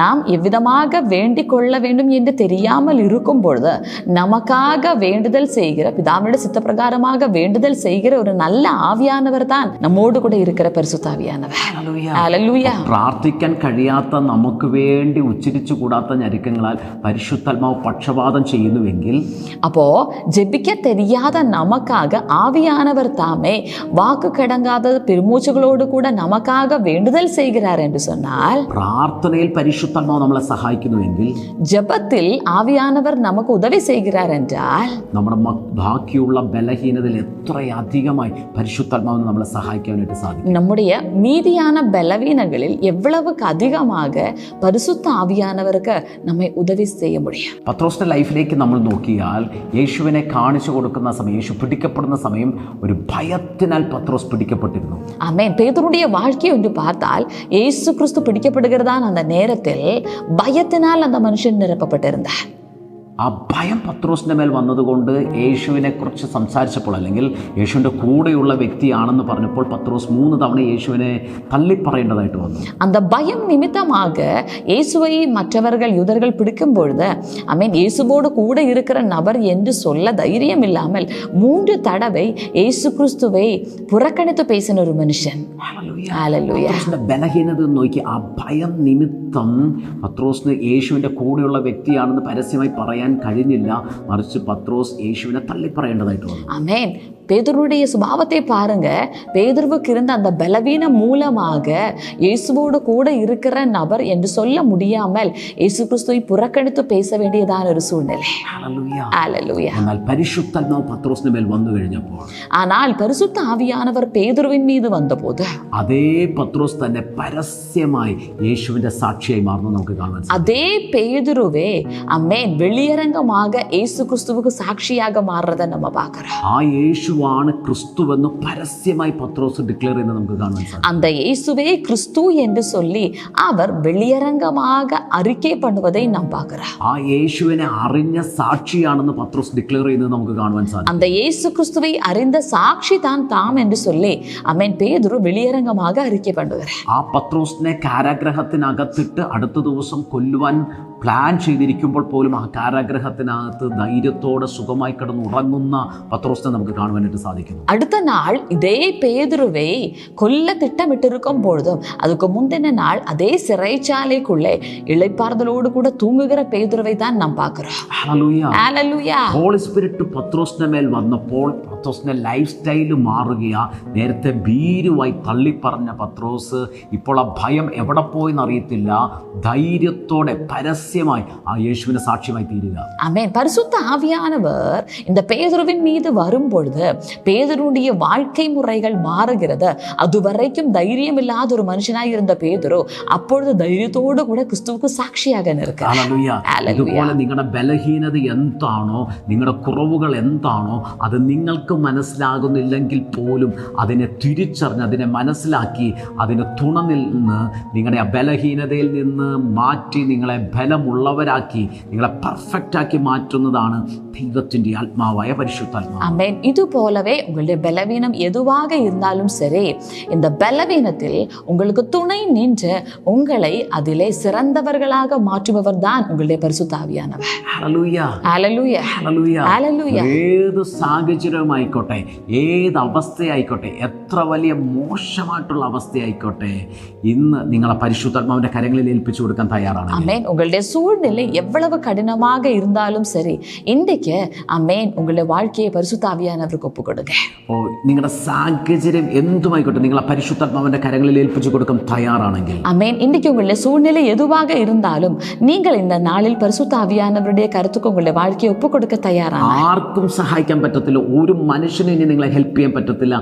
நாம் எவ்விதமாக வேண்டிக் கொள்ள வேண்டும் என்று தெரியாமல் இருக்கும் பொழுது நமக்காக வேண்டுதல் செய்கிற, பிதாவினுடைய சித்த பிரகாரமாக வேண்டுதல் செய்கிற ஒரு நல்ல ஆவியானவர் தான் நம்மோடு கூட இருக்கிற பரிசுத்த ஆவியானவர். ஹல்லேலூயா. പ്രാർത്ഥിക്കാൻ കഴിയാത്ത, നമുക്ക് വേണ്ടി ഉച്ചരിച്ചു കൂടാത്ത ഞെരുക്കങ്ങളാൽ പരിശുദ്ധാത്മാവ് പക്ഷപാതം ചെയ്യുന്നുവെങ്കിൽ, அப்போ ஜெபிக்க தெரியாத நமக்காக ஆவியானவர் தாமே வாக்கு கடங்காத பெருமூச்சுகளோடு கூட நமக்காக வேண்டுதல் செய்கிறார் என்று சொன்னால், പ്രാർത്ഥനയിൽ പരിശുദ്ധാത്മാവ് നമ്മളെ സഹായിക്കുന്നുവെങ്കിൽ, ஜெபத்தில் ஆவியானவர் நமக்கு உதவி செய்கிறார் என்றால், നമ്മുടെ ബാക്കിയുള്ള ബലഹീനതയിൽ എത്രയധികമായി പരിശുദ്ധാത്മാവ് നമ്മളെ സഹായിക്കാനായിട്ട് സാധിക്കും. நம்முடைய மீதியான பலவீனங்களில் எவ்வளவுக்கு அதிகமாக பரிசுத்த ஆவியானவருக்கு நம்மை உதவி செய்ய முடியும். പത്രോസിന്റെ ലൈഫിലേക്ക് നമ്മൾ നോക്കിയാൽ, യേശുവിനെ കാണിച്ചു കൊടുക്കുന്ന സമയം, യേശു പിടിക്കപ്പെടുന്ന സമയം ഒരു ഭയത്തിനാൽ പത്രോസ് പിടിക്കപ്പെട്ടിരുന്നു. ஆமென். பேதுருடைய வாழ்க்கை ஒன்று பார்த்தால், இயேசு கிறிஸ்து பிடிக்கப்படுகிறதான் அந்த நேரத்தில் பயத்தினால் அந்த மனுஷன் நிரப்பப்பட்டிருந்தார். ആ ഭയം പത്രോസിൻ്റെ മേൽ വന്നതുകൊണ്ട് യേശുവിനെ കുറിച്ച് സംസാരിച്ചപ്പോൾ, അല്ലെങ്കിൽ യേശുവിൻ്റെ കൂടെയുള്ള വ്യക്തിയാണെന്ന് പറഞ്ഞപ്പോൾ പത്രോസ് 3 തവണ യേശുവിനെ തള്ളിപ്പറയേണ്ടതായിട്ട് വന്നു. அந்த பயம் நிமித்தமாக இயேசுவை மற்றவர்கள் யூதர்கள் பிடிக்கும் பொழுது, ஆமென், இயேசுவோடு கூட இருக்கிற நபர் என்று சொல்ல தைரியம் இல்லாமல் 3 தடவை இயேசு கிறிஸ்துவை புறக்கணித்து பேசின ஒரு மனுஷன். ഹല്ലേലൂയ. പത്രോസിന്റെ ബലഹീനത നോക്കി, ആ ഭയം നിമിത്തം പത്രോസിന് യേശുവിൻ്റെ കൂടെയുള്ള വ്യക്തിയാണെന്ന് പരസ്യമായി പറയാൻ കഴിഞ്ഞില്ല. മറിച്ച് പത്രോസ് യേശുവിനെ തള്ളിപ്പറയേണ്ടതായിട്ട് വന്നു. ஆமென். பேதுருடைய சுபாவத்தை பாருங்க. பேதுருவுக்கு இருந்த அந்த பலவீனம் மூலமாக இயேசுவோடு கூட இருக்கிற நபர் என்று சொல்ல முடியாமல் இயேசு கிறிஸ்துவை புறக்கணித்து பேச வேண்டியதான ஒரு சூழ்நிலை. ஹல்லேலூயா. എന്നാൽ പരിശുദ്ധാത്മാവ് പത്രോസിന് മേൽ വന്നു കഴിഞ്ഞപ്പോൾ, ஆனால் பரிசுத்த ஆவியானவர் பேதுருவின் மீது வந்தபோது, അതേ പത്രോസ് തന്നെ പരസ്യമായി യേശുവിന്റെ സാക്ഷിയായി മാറുന്നു നമുക്ക് കാണാൻ സാധിക്കും. அதே பேதுருவே ஆமென் வெளியரங்கமாக இயேசு கிறிஸ்துவுக்கு சாட்சியாக மாறுறதை நம்ம பார்க்கிறோம். ആ യേശുവാണ് ക്രിസ്തുവെന്ന് പരസ്യമായി പത്രോസ് ഡിക്ലെയർ ചെയ്യുന്നത് നമുക്ക് കാണാൻ സാധിക്കും. அந்த இயேசுவே கிறிஸ்து என்று சொல்லி அவர் வெளியரங்கமாக அறிக்கை பண்ணுவதை நாம் பார்க்கிறோம். ആ യേശുവിനെ അറിഞ്ഞ സാക്ഷിയാണെന്ന് പത്രോസ് ഡിക്ലെയർ ചെയ്യുന്നത് നമുക്ക് കാണുവാൻ സാധിക്കും. அந்த இயேசு கிறிஸ்துவை அறிந்த சாட்சி தான் தாம் என்று சொல்லி ஆமென் பேதுரு வெளியரங்கமாக அறிக்கை பண்ணுகிறார். ആ പത്രോസിനെ കാരാഗ്രഹത്തിനകത്തിട്ട് അടുത്ത ദിവസം കൊല്ലുവാൻ പ്ലാൻ ചെയ്തിരിക്കുമ്പോൾ പോലും ആ കാരാഗ്രഹത്തിനകത്ത് ധൈര്യത്തോടെ സുഖമായി കിടന്ന് ഉറങ്ങുന്ന പത്രോസിനെ നമുക്ക് കാണുവാനായിട്ട് സാധിക്കുന്നു. அடுத்த நாள் இதே பேதுருவை கொல்ல திட்டமிட்டிருக்கும் பொழுதும் அதுக்கு முந்தின நாள் அதே சிறைச்சாலைக்குள்ளே இளைப்பாறுதலோடு கூட தூங்குகிற பேதுருவை தான் நாம் பார்க்கிறோம். ഹല്ലേലൂയ. ഹോളി സ്പിരിറ്റ് പത്രോസിന്റെ മേൽ വന്നപ്പോൾ പത്രോസിന്റെ ലൈഫ് സ്റ്റൈല് മാറുകയാ. നേരത്തെ ഭീരുവായി തള്ളിപ്പറഞ്ഞ പത്രോസ് ഇപ്പോൾ ആ ഭയം എവിടെ പോയെന്ന് അറിയത്തില്ല, ധൈര്യത്തോടെ പരസ്യമായി ആ യേശുവിനെ സാക്ഷ്യമായി തീരുക. ஆமென். பரிசுத்த ஆவியானவர் இந்த பேதுருவின் மீது வரும் பொழுது பேதுருடைய வாழ்க்கை முறைகள் மாறுகிறது. அதுவரைக்கும் தைரியம் இல்லாத ஒரு மனுஷனாய் இருந்த பேதுரு அப்பொழுது ധൈര്യത്തോடு கூட ക്രിസ്തുவுக்கு സാക്ഷിயாக നിൽക്കുകയാണ്. ഇതുപോലെ നിങ്ങളുടെ ബലഹീനത എന്താണോ, നിങ്ങളുടെ കുറവുകൾ എന്താണോ, അത് നിങ്ങൾക്ക് മനസ്സിലാകുന്നില്ലെങ്കിൽ പോലും അതിനെ തിരിച്ചറിഞ്ഞ്, അതിനെ മനസ്സിലാക്കി, അതിന് തുണ നിന്ന് നിങ്ങളുടെ ആ ബലഹീനതയിൽ നിന്ന് മാറ്റി നിങ്ങളെ ബലമുള്ളവരാക്കി, നിങ്ങളെ പെർഫെക്റ്റാക്കി മാറ്റുന്നതാണ് ദൈവത്തിൻ്റെ ആത്മാവായ പരിശുദ്ധാത്മാവ്. ஆமென். இது போலவே உங்களுடைய பலவீனம் எதுவாக இருந்தாலும் சரி, இந்த பலவீனத்தில் உங்களுக்கு துணை நின்று உங்களை அதிலே சிறந்தவர்களாக மாற்றுபவர் தான் உங்களுடைய பரிசுத்த ஆவியானவர். ഏത് സാഹചര്യമായിക്കോട്ടെ, ഏത് അവസ്ഥയായിക്കോട്ടെ, എത്ര വലിയ മോശമായിട്ടുള്ള അവസ്ഥയായിക്കോട്ടെ, ഇന്ന് നിങ്ങളെ പരിശുദ്ധാത്മാവിന്റെ കരങ്ങളിൽ ഏൽപ്പിച്ചു കൊടുക്കാൻ തയ്യാറാണ്. ஆமென். உங்களுடைய சூழ்நிலை எவ்வளவு கடினமாக இருந்தாலும் சரி, இன்றைக்கு ஆமென் உங்களுடைய வாழ்க்கையை பரிசுத்த ஆவியானவருக்கு ஒப்பு கொடுங்க. നിങ്ങളുടെ സാഹചര്യം എന്തുമായിക്കോട്ടെ, നിങ്ങളെ പരിശുദ്ധാത്മാവിന്റെ കരങ്ങളിൽ ഏൽപ്പിച്ചു കൊടുക്കാൻ തയ്യാറാണെങ്കിൽ, ஆமென், இன்றைக்கு உங்களுடைய சூழ்நிலை எதுவாக இருந்தாலும் நீங்கள் இந்த நாளில் பரிசுத்த ஆவியானவருடைய கருத்துக்கு உங்களுடைய வாழ்க்கையை ஒப்பு കൊടുக்க തയ്യാറാണ്. ആർക്കും സഹായിക്കാൻ പറ്റത്തില്ല, ഒരു മനുഷ്യനും ഇനി നിങ്ങളെ ഹെൽപ്പ് ചെയ്യാൻ പറ്റത്തില്ല.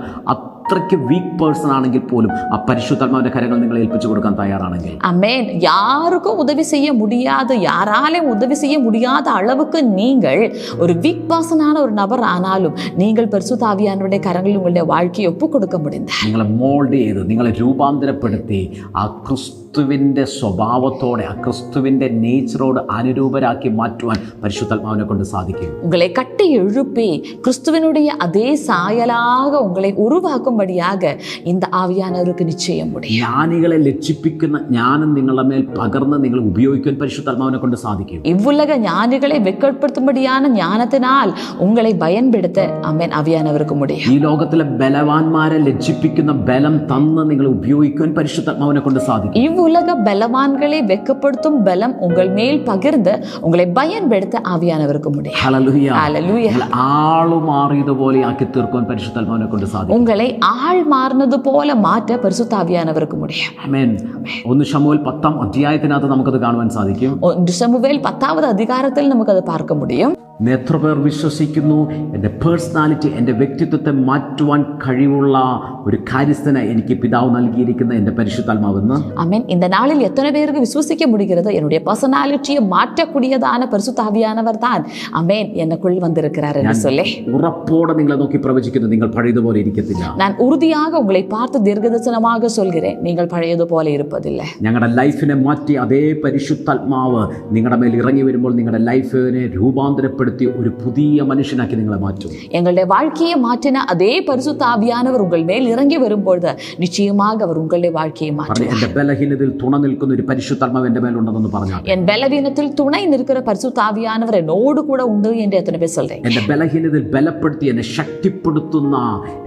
അത്രയ്ക്ക് വീക്ക് പേഴ്സൺ ആണെങ്കിൽ പോലും ആ പരിശുദ്ധാത്മാവിന്റെ കരങ്ങൾ നിങ്ങളെ ഏൽപ്പിച്ചു കൊടുക്കാൻ തയ്യാറാണെങ്കിൽ, அமேன், யாருக்கும் உதவி செய்ய முடியாத, யாராலையும் உதவி செய்ய முடியாத அளவுக்கு நீங்கள் ஒரு வீக் பர்சனான ஒரு நபர் ஆனாலும் நீங்கள் பரிசுத்த ஆவியானவருடைய கரங்களில் உங்களுடைய வாழ்க்கையை ஒப்பு கொடுக்க முடிந்தால், നിങ്ങളെ മോൾഡ് ചെയ്ത് നിങ്ങളെ രൂപാന്തരപ്പെടുത്തി ആ ക്രിസ്തുവിൻ്റെ സ്വഭാവത്തോടെ ആ ക്രിസ്തുവിൻ്റെ നേച്ചറോട് അനുരൂപരാക്കി മാറ്റുവാൻ പരിശുദ്ധാത്മാവിനെ കൊണ്ട് സാധിക്കും. உங்களை கட்டி எழுப்பி கிறிஸ்துவனுடைய அதே சாயலாக உங்களை உருவாக்கும்படியாக இந்த ஆவியானவருக்கு நிச்சயம் முடியும். ജ്ഞാനികളെ ലജ്ജിപ്പിക്കുന്ന ജ്ഞാനം നിങ്ങളുടെ മേൽ പകർന്ന് നിങ്ങൾ ഉപയോഗിക്കാൻ പരിശുദ്ധാത്മാവിനെ കൊണ്ട് സാധിക്കും. இவ்வுலக ஞானிகளை வெட்கப்படுத்தும்படியான ஞானத்தினால் உங்களை பயன்படுத்த ஆமென் ஆவியானவருக்கு முடியும். ഈ ലോകത്തിലെ ബലവാന്മാരെ ലജ്ജിപ്പിക്കുന്ന ബലം തന്ന് നിങ്ങൾ ഉപയോഗിക്കാൻ പരിശുദ്ധാത്മാവിനെ കൊണ്ട് സാധിക്കും. இவ்வுலக பலவான்களை வெட்கப்படுத்தும் பலம் உங்கள் மேல் பகிர்ந்து உங்களை பயன்படுத்த ஆவியானவருக்கு முடியும். ഹല്ലേലൂയ. ஹல்லேலூயா. ആളു മാറിയതുപോലെ ആക്കി തീർക്കാൻ പരിശുദ്ധാത്മാവിനെ കൊണ്ട് സാധിക്കും. உங்களை ஆள் மாறினது போல மாற்ற பரிசுத்த ஆவியானவருக்கு முடியும். ആമേൻ. 1 ശമൂവേൽ 10-ാം അധ്യായത്തിനകത്ത് നമുക്കത് കാണുവാൻ സാധിക്കും. ശമൂവേൽ 10வது அதிகாரത്തിൽ നമുക്കത് பார்க்க முடியும். എത്ര പേർ വിശ്വസിക്കുന്നു എൻ്റെ പേഴ്സണാലിറ്റി, എൻ്റെ വ്യക്തിത്വത്തെ മാറ്റുവാൻ കഴിവുള്ള ഒരു കാര്യസ്ഥനെ എനിക്ക് പിതാവ് നൽകിയിരിക്കുന്ന എൻ്റെ പരിശുദ്ധാത്മാവെന്ന്? ஆமென். இந்த நாளில் எத்தனை பேருக்கு விசுவசிக்க முடிகிறது என்னுடைய பர்சனாலிட்டியை மாற்றக்கூடியதான பரிசுத்த ஆவியானவர் தான் ஆமென் எனக்குள் வந்திருக்கிறார் என்று சொல்லி ഉറപ്പോടെ നിങ്ങളെ നോക്കി പ്രവചിക്കുന്നു, നിങ്ങൾ പഴയതുപോലെ ഇരിക്കത്തില്ല. நான் உறுதியாக உங்களை பார்த்து தீர்க்கதரிசனமாக சொல்கிறேன், நீங்கள் பழையது போல இருப்பதில்லை. ഞങ്ങളുടെ ലൈഫിനെ മാറ്റി അതേ പരിശുദ്ധാത്മാവ് നിങ്ങളുടെ മേൽ ഇറങ്ങി വരുമ്പോൾ നിങ്ങളുടെ ലൈഫിനെ രൂപാന്തരപ്പെടുത്തി ഒരു പുതിയ മനുഷ്യനാക്കി നിങ്ങളെ മാറ്റും. எங்களுடைய வாழ்க்கையை மாற்றின அதே பரிசுத்த ஆவியானவர் உங்கள் மேல் இறங்கி வரும்பொழுது நிச்சயமாக அவர் உங்களுடைய வாழ்க்கையை மாற்றுவார். എൻ്റെ ബലഹീനതയിൽ തുണ നിൽക്കുന്ന ഒരു പരിശുദ്ധാത്മാവ് എൻ്റെ മേലുണ്ടെന്ന് പറഞ്ഞാൽ, என் பலவீனத்தில் துணை நிற்கிற பரிசுத்த ஆவியானவர் என்னோடு கூட உண்டு என்று எத்தனை பேர் சொல்றேன்? എൻ്റെ ബലഹീനതയിൽ ബലപ്പെടുത്തി എന്നെ ശക്തിപ്പെടുത്തുന്ന,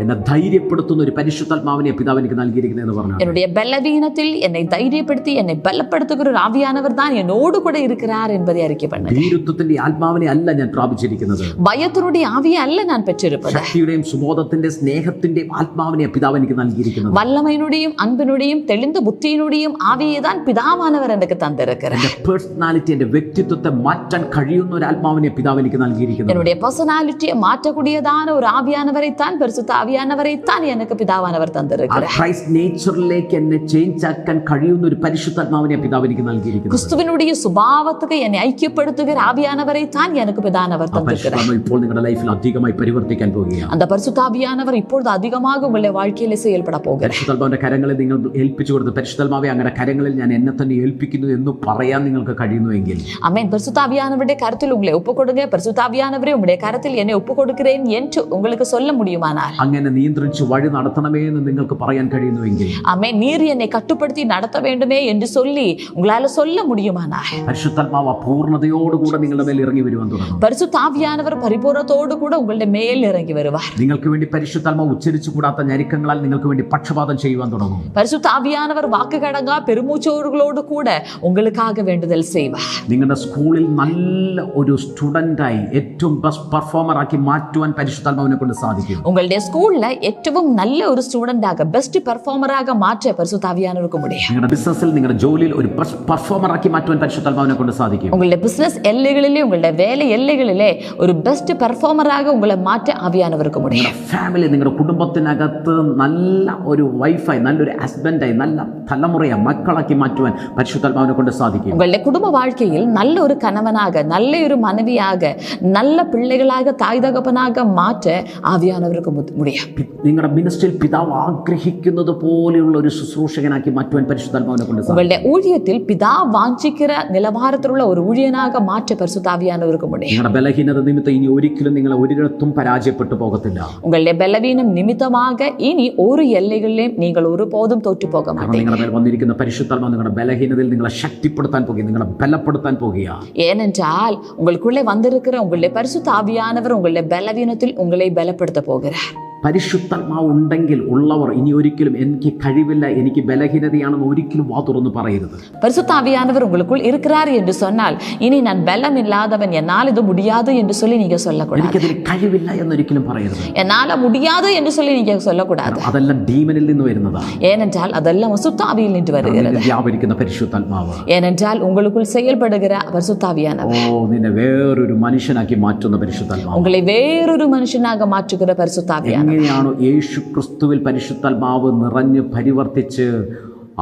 എന്നെ ധൈര്യപ്പെടുത്തുന്ന ഒരു പരിശുദ്ധാത്മാവിനെ പിതാവ് എനിക്ക് നൽകിയിരിക്കുന്നതെന്ന് പറഞ്ഞു. என்னுடைய பலவீனத்தில் என்னை தைரியப்படுத்தி என்னை பலப்படுத்துகிற ஒரு ஆவியானவர் தான் என்னோடு கூட இருக்கிறார் என்பதை அறிக்கை பண்ணேன். ധീരത്വത്തിന്റെ ആത്മാവിനെ അല്ല ഞാൻ പ്രാപിച്ചിരിക്കുന്നത്, பயத்தினுடைய ஆவியை அல்ல நான் பெற்றிருப்பது, ശക്തിയുടെയും സുബോധത്തിന്റെ സ്നേഹത്തിന്റെയും ആത്മാവിനെ പിതാവ് എനിക്ക് നൽകിയിരിക്കുന്നത്. வல்லமையினுடையும் அன்பினுடையும் தெளிந்த புத்தியினுடையும் ஆவியை தான் பிதாவானவர் எனக்கு தந்திருக்கிறார். എന്റെ പേഴ്സണാലിറ്റി, എന്റെ വ്യക്തിത്വത്തെ മാറ്റാൻ കഴിയുന്ന ഒരു ആത്മാവിനെ പിതാവ് എനിക്ക് നൽകിയിരിക്കുന്നത്. என்னுடைய பர்சனாலிட்டியை மாற்றக்கூடியதான ஒரு ஆவியானவரை தான் பரிசுத்த ஆவியானவரை தான் எனக்கு பிதாவானவர் தந்திருக்கிறார். ക്രൈസ്റ്റ് നേച്ചറിലേക്ക് എന്നെ ചേഞ്ച് ആക്കാൻ കഴിയുന്ന ഒരു പരിശുദ്ധാത്മാവിനെ പിതാവ് എനിക്ക് നൽകിയിരിക്കുന്നത്. கிறிஸ்துவினுடைய சுபாவத்துக்கு என்னை ஐக்கியப்படுத்துகிற ஆவியானவரை தான் எனக்கு பிதாவானவர் தந்திருக்கிறார். ഇപ്പോൾ നിങ്ങളുടെ ലൈഫിൽ അധികമായി പരിവർത്തിക്കാൻ പോകുകയാണ്. அந்த பரிசுத்த ஆவியானவர் இப்பொழுது அதிகமாக உங்களுடைய வாழ்க்கையில செயல்பட போகிறார். പരിശുദ്ധാത്മാവിന്റെ കരങ്ങളിൽ നിങ്ങൾ ഏൽപ്പിച്ചു കൊടുത്ത്, പരിശുദ്ധാത്മാവെ അങ്ങയുടെ കരങ്ങളിൽ ഞാൻ എന്നെ തന്നെ ഏൽപ്പിക്കുന്നു എന്ന് പറയാൻ നിങ്ങൾക്ക് കഴിയുന്നുവെങ്കിൽ, ஆமென், பரிசுத்த ஆவியானவருடைய கரத்தில் உங்களை ஒப்புக்கொடுங்க, பரிசுத்த ஆவியானவரே உங்களுடைய கரத்தில் என்னை ஒப்புக்கொடுக்கிறேன் என்று உங்களுக்கு சொல்ல முடியுமானால், അങ്ങനെ നിയന്ത്രിച്ച് വഴി നടത്തണമേ എന്ന് നിങ്ങൾക്ക് പറയാൻ കഴിയുന്നുവെങ്കിൽ, ஆமென், நீர் என்னை கட்டுப்படுத்தி நடத்த வேண்டுமே என்று சொல்லி உங்களால சொல்ல முடியுமானால், പരിശുദ്ധാത്മാവ് പൂർണ്ണതയോടുകൂടെ നിങ്ങളുടെ മേൽ ഇറങ്ങി വരുവാൻ തുടങ്ങും. பரிசுத்த ஆவியானவர் பரிபூரணத்தோடு கூட உங்களுடைய மேல் இறங்கி வருவார். നിങ്ങൾക്ക് വേണ്ടി പരിശുദ്ധാത്മാവ് ഉച്ചരിച്ചു കൂടാത്ത ഞെരുക്കങ്ങളാൽ നിങ്ങൾക്ക് വേണ്ടി പക്ഷപാതം ചെയ്യുവാൻ തുടങ്ങും. பரிசுத்த ஆவியானவர் வாக்கு கடங்கா பெருமூச்சோர்களோடு கூட உங்களுக்காக வேண்டுதல் செய்வார். നിങ്ങളുടെ സ്കൂളിൽ നല്ല ഒരു സ്റ്റുഡൻ്റായി ഏറ്റവും ബെസ്റ്റ് പെർഫോമർ ആക്കി മാറ്റുവാൻ പരിശുദ്ധാത്മാവിനെ കൊണ്ട് സാധിക്കും. உங்களுடைய ஸ்கூல்ல ഏറ്റവും நல்ல ഒരു സ്റ്റുഡന്റാக ബെസ്റ്റ് പെർഫോമറാக മാറ്റ பரிசுத்த ஆவியானவருக்கு முடியும். നിങ്ങളുടെ ബിസിനസ്സിൽ, നിങ്ങളുടെ ജോലിയിൽ ഒരു ബെസ്റ്റ് പെർഫോമർ ആക്കി മാറ്റുവാൻ പരിശുദ്ധാത്മാവിനെ കൊണ്ട് സാധിക്കും. உங்களுடைய பிசினஸ் எல்லைகளிலே, உங்களுடைய வேலை எல்லைகளிலே ஒரு பெஸ்ட் பெர்ஃபார்மராக உங்களை மாற்ற ஆவியானவருக்கு முடியும். ഫാമിലി, നിങ്ങളുടെ കുടുംബത്തിനകത്ത് നല്ല ഒരു വൈഫായി, നല്ലൊരു ഹസ്ബൻഡായി, നല്ല തലമുറയെ മക്കളാക്കി മാറ്റുവാൻ പരിശുദ്ധാത്മാവിനെ കൊണ്ട് സാധിക്കും. உங்களுடைய குடும்ப வாழ்க்கையில் நல்ல ஒரு கணவனாக, நல்ல ஒரு மனைவியாக, நல்ல பிள்ளைகளாக, தாய் தகப்பனாக மாற்ற ஆவியானவருக்கு முடியும். നിങ്ങളുടെ മിനിസ്ട്രിയിൽ പിതാവ് ആഗ്രഹിക്കുന്നത് പോലെയുള്ള ഒരു ശുശ്രൂഷകനാക്കി മാറ്റുവാൻ പരിശുദ്ധാത്മാവിനെ കൊണ്ട് സാധിക്കും. உங்களுடைய ஊழியத்தில் பிதா வாஞ்சிக்கிற நிலவாரத்திலுள்ள ஒரு ஊழியனாக மாற்ற பரிசுத்த ஆவியானவருக்கு முடியும். നിങ്ങളുടെ ബലഹീനത നിമിത്തം ഇനി ഒരിക്കലും നിങ്ങളെ ഒരിടത്തും പരാജയപ്പെട്ടു പോകത്തില്ല. உங்களுடைய பலவீனம் நிமித்தமாக இனி ஒரு எல்லைகளிலும் நீங்கள் ஒருபோதும் தோற்று போக மாட்டீங்க. നിങ്ങളുടെ മേൽ വന്നിരിക്കുന്ന പരിശുദ്ധാത്മാവ് നിങ്ങളുടെ ബലഹീനതയിൽ നിങ്ങളെ ശക്തിപ്പെടുത്താൻ പോകുക, നിങ്ങളെ ബലപ്പെടുത്താൻ പോകുക. ஏனென்றால் உங்களுக்குள்ளே வந்திருக்கிற உங்களுடைய பரிசுத்த ஆவியானவர் உங்களுடைய பலவீனத்தில் உங்களை பலப்படுத்த போகிறார். പരിശുദ്ധാത്മാവ് ഉണ്ടെങ്കിൽ ഉള്ളവർ ഇനി ഒരിക്കലും എനിക്ക് കഴിവില്ല, എനിക്ക് ബലഹീനതയാണെന്ന് ഒരിക്കലും വാ തുറന്ന് പറയരുത്. பரிசுத்த ஆவியானவர் உங்களுக்குள் இருக்கிறார் என்று சொன்னால் இனி நான் பலம் இல்லாதவன், என்னால் இது முடியாது என்று சொல்லி நீங்க சொல்லக்கூடாது. എനിക്കതിൽ കഴിവില്ല എന്നൊരിക്കലും പറയരുത്. என்னால முடியாது என்று சொல்லி நீங்க சொல்லக்கூடாது. അതെല്ലാം ഡീമനിൽ നിന്ന് വരുന്നതാണ്. ஏனென்றால் அதெல்லாம் அசுத்த ஆவியில் நின்று வருகிறது. വ്യാപരിക്കുന്ന പരിശുദ്ധാത്മാവ്, ஏனென்றால் உங்களுக்குள் செயல்படுகிற பரிசுத்த ஆவியானவர், നിന്നെ വേറൊരു മനുഷ്യനാക്കി മാറ്റുന്ന പരിശുദ്ധാത്മാവ്, உங்களை வேறொரு மனுஷனாக மாற்றுகிற பரிசுத்த ஆவியானவர், എങ്ങനെയാണോ യേശു ക്രിസ്തുവിൽ പരിശുദ്ധാത്മാവ് നിറഞ്ഞ് പരിവർത്തിച്ച്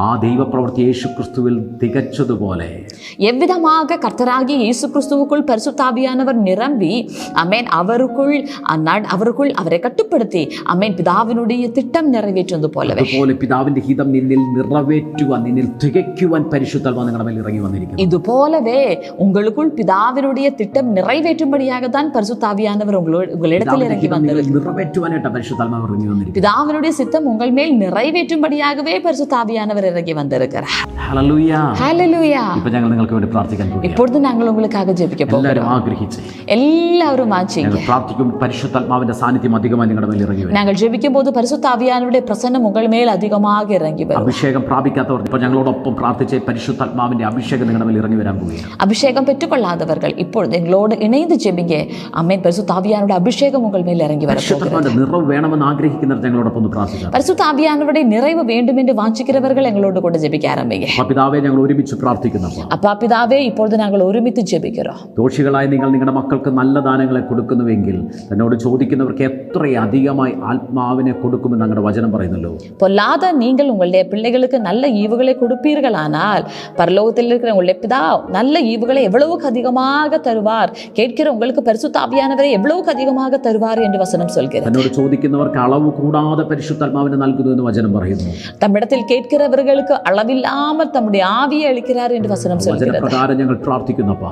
ആ ദൈവപ്രവൃത്തി യേശു ക്രിസ്തുവിൽ തികച്ചതുപോലെ எவ்விதமாக கர்த்தராகிய இயேசு கிறிஸ்துவுக்குள் பரிசுத்தாவியானவர் நிரம்பி அமேன் அவருக்குள் அவரை கட்டுப்படுத்தி அமேன் பிதாவினுடைய திட்டம் நிறைவேற்றுவது போலவே അതുപോലെ പിതാവിന്റെ ഹിതം നിന്നിൽ നിറവേറ്റുവാൻ നിന്നിൽ തികയ്ക്കുവാൻ പരിശുദ്ധാത്മാവ് നിങ്ങളുടെ മേൽ ഇറങ്ങി വന്നിരിക്കുന്നു. இது போலவே உங்களுக்குள் பிதாவினுடைய திட்டம் நிறைவேற்றும்படியாக தான் பரிசுத்தாவியானவர் உங்களிடத்தில் இறங்கி வந்தார். നിറവേറ്റുവാനായിട്ട് പരിശുദ്ധാത്മാവ് ഇറങ്ങി വന്നിരിക്കുന്നു. பிதாவினுடைய சித்தம் உங்கள் மேல் நிறைவேற்றும்படியாகவே பரிசுத்தாவியானவர் இறங்கி வந்திருக்கிறார். ഹല്ലേലൂയ ஹல்லேலூயா. ഇപ്പോൾ ഞങ്ങൾ നിങ്ങൾക്ക് വേണ്ടി പ്രാർത്ഥിക്കാൻ പോകുന്നു. இப்பொழுது நாங்கள் உங்களுக்காக ஜெபிக்க போகிறோம். എല്ലാവരും ആഗ്രഹിച്ച് எல்லாரும் ஆச்சீங்க. ഞങ്ങൾ പ്രാർത്ഥിക്കും പരിശുദ്ധാത്മാവിന്റെ സാന്നിധ്യം അധികമായി നിങ്ങളുടെ മേൽ ഇറങ്ങി വരും. நாங்கள் ஜெபிக்கும் போது பரிசுத்தாவியானவருடைய பிரசன்னம் உங்கள் மேல் அதிகமாக இறங்கி வரும். അഭിഷേകം പ്രാപിക്കാത്തവർ ഇപ്പോൾ ഞങ്ങളോടൊപ്പം പ്രാർത്ഥിച്ച് പരിശുദ്ധാത്മാവിന്റെ അഭിഷേകം നിങ്ങളുടെ മേൽ ഇറങ്ങി വരാൻ പോവുകയാണ്. அபிஷேகம் பெற்றுக்கொள்ளாதவர்கள் இப்பொழுது எங்களோடு இணைந்து ஜெபிங்க. ஆமென். பரிசுத்தாவியானவருடைய அபிஷேகம் உங்கள் மேல் இறங்கி வர போகிறது. പരിശുദ്ധാത്മാവിന്റെ നിറവ് വേണമെന്ന് ആഗ്രഹിക്കുന്നവർ ഞങ്ങളോടൊപ്പം ഒന്ന് പ്രാർത്ഥിക്കാം. பரிசுத்தாவியானவருடைய நிறைவு வேண்டும் என்று வாஞ்சிக்கிறவர்கள் எங்களோடு கூட ஜெபிக்க ஆரம்பிங்க. പിതാവേ ഞങ്ങൾ ഒരുമിച്ച് പ്രാർത്ഥിക്കുന്നു. அப்பா பிதாவே இப்பொழுது நாங்கள் ஒருமித்து ஜெபிக்கிறோம். ദോഷികളായ നിങ്ങൾ നിങ്ങളുടെ മക്കൾക്ക് നല്ല ദാനങ്ങളെ കൊടുക്കുന്നുവെങ്കിൽ തന്നോട് ചോദിക്കുന്നവർക്ക് എത്രയധികമായി ആത്മാവിനെ കൊടുക്കുമെന്ന് ഞങ്ങളുടെ വചനം പറയുന്നല്ലോ. பொல்லாத நீங்கள் உங்களுடைய பிள்ளைகளுக்கு நல்ல ஈவுகளை கொடுப்பீர்களானால் பரலோகத்தில் இருக்கிற உங்களுடைய பிதா நல்ல ஈவுகளை எவ்வளவுக்கு அதிகமாக தருவார். கேட்கிற உங்களுக்கு பரிசுத்த ஆவியானவரை எவ்வளவுக்கு அதிகமாக தருவார் என்று வசனம் சொல்கிறது. തന്നോട് ചോദിക്കുന്നവർക്ക് അളവ് കൂടാതെ പരിശുദ്ധാത്മാവിനെ നൽകുന്നു എന്ന് വചനം പറയുന്നു. தம்மிடத்தில் கேட்கிறவர்களுக்கு அளவில்லாமல் தம்முடைய ஆவியை அளிக்கிறார் என்று வசனம் சொல்கிறது. വചനപ്രകാരം ഞങ്ങൾ പ്രാർത്ഥിക്കുന്നപ്പാ.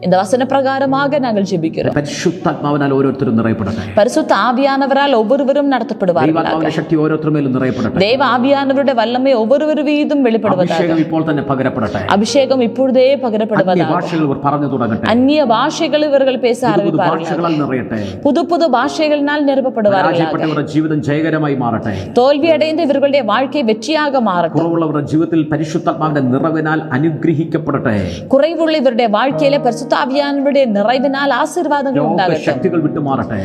இந்த வசன பிரகாரமாக நாங்கள் ஜெபிக்கிறோம். പരിശുദ്ധാത്മാവിനാൽ ഓരോരുത്തരും നിറയപ്പെടട്ടെ. பரிசுத்த ஆவியானவரால் ஒவ்வொருவரும் நடத்தப்படுவார்கள். ദൈവാത്മാവിന്റെ ശക്തി ഓരോരുത്തരുടെ മേലും നിറയപ്പെടട്ടെ. தேவ ஆவியானவருடைய வல்லமை ஒவ்வொரு வீதும் வெளிப்படுவதாக. അഭിഷേകം ഇപ്പോൾ തന്നെ പകരപ്പെടട്ടെ. அபிஷேகம் இப்பொழுதே பகரப்படுவதாக. ഭാഷകൾ ഇവർ പറഞ്ഞു തുടങ്ങട്ടെ. அந்நிய பாஷைகள் இவர்கள் பேச ஆரம்பிப்பார்கள். ഭാഷകളാൽ നിറയട്ടെ. புது பாஷைகளினால் நிரப்பப்படுவார்கள். പരാജയപ്പെട്ടവരുടെ ജീവിതം ജയകരമായി മാറട്ടെ. தோல்வி அடைந்த இவர்களுடைய வாழ்க்கை வெற்றியாக மாறட்டும். കുറവുള്ളവരുടെ ജീവിതത്തിൽ പരിശുദ്ധാത്മാവിന്റെ നിറവിനാൽ അനുഗ്രഹിക്കപ്പെടട്ടെ. குறைவுள்ள இவருடைய வாழ்க்கையில பரிசுத்த ஆவியானவருடைய நிறைவினால் ஆசீர்வாதங்கள் உண்டாகட்டும். ശക്തികൾ വിട്ടുമാറട്ടെ.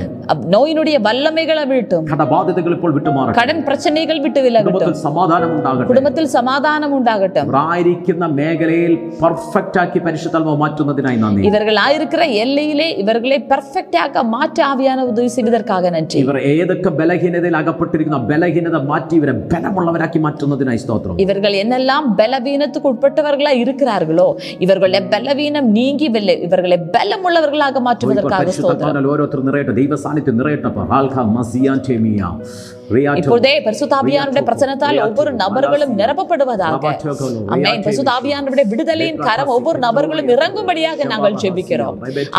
நோயினுடைய வல்லமைகளை விட்டும். കടബാധ്യതകൾ ഇപ്പോൾ വിട്ടുമാറട്ടെ. கடன் பிரச்சனைகள் விட்டு விலகட்டும். സമാധാനം ഉണ്ടാകട്ടെ. കുടുംബത്തിൽ സമാധാനം ഉണ്ടാകட்டும். ആയിരിക്കുന്ന മേഖലയിൽ പെർഫെക്റ്റ് ആക്കി പരിശുദ്ധാത്മാവ് മാറ്റുന്നതിനായി നന്ദി. இவர்கள் ஆயிருக்கிற எல்லையிலே இவர்களை பெர்ஃபெக்ட்டாக மாற்ற ஆவியான உதவி செய்வதற்காக நன்றி. ഇവർ ഏതൊക്കെ ബലഹീനതയിൽ അകപ്പെട്ടിരിക്കുന്ന ബലഹീനത മാറ്റി ഇവരെ ബലമുള്ളവരാക്കി മാറ്റുന്നതിനായി സ്തോത്രം. இவர்கள் என்னெல்லாம் பலவீனத்துக்கு உட்பட்டவர்களா இருக்கிறார்களோ இவர்களுடைய பலவீனம் நீங்கி இவர்களை பலமுள்ளவர்களாக மாற்றுவதற்காக ஸ்தோத்திரம். ഓരോരുത്തർ നിറയട്ടെ. ദൈവ സാന്നിധ്യം നിറയട്ടെ. இப்பொழுதே பரிசுத்த ஆவியானவருடைய பிரசன்னத்தால் ஒவ்வொரு நபர்களும் நிரப்பப்படுவதாக. ஆமென். பரிசுத்த ஆவியானவருடைய விடுதலையின் கரம் ஒவ்வொரு நபர்களும் இறங்கும்படியாக நாங்கள் ஜெபிக்கிறோம்.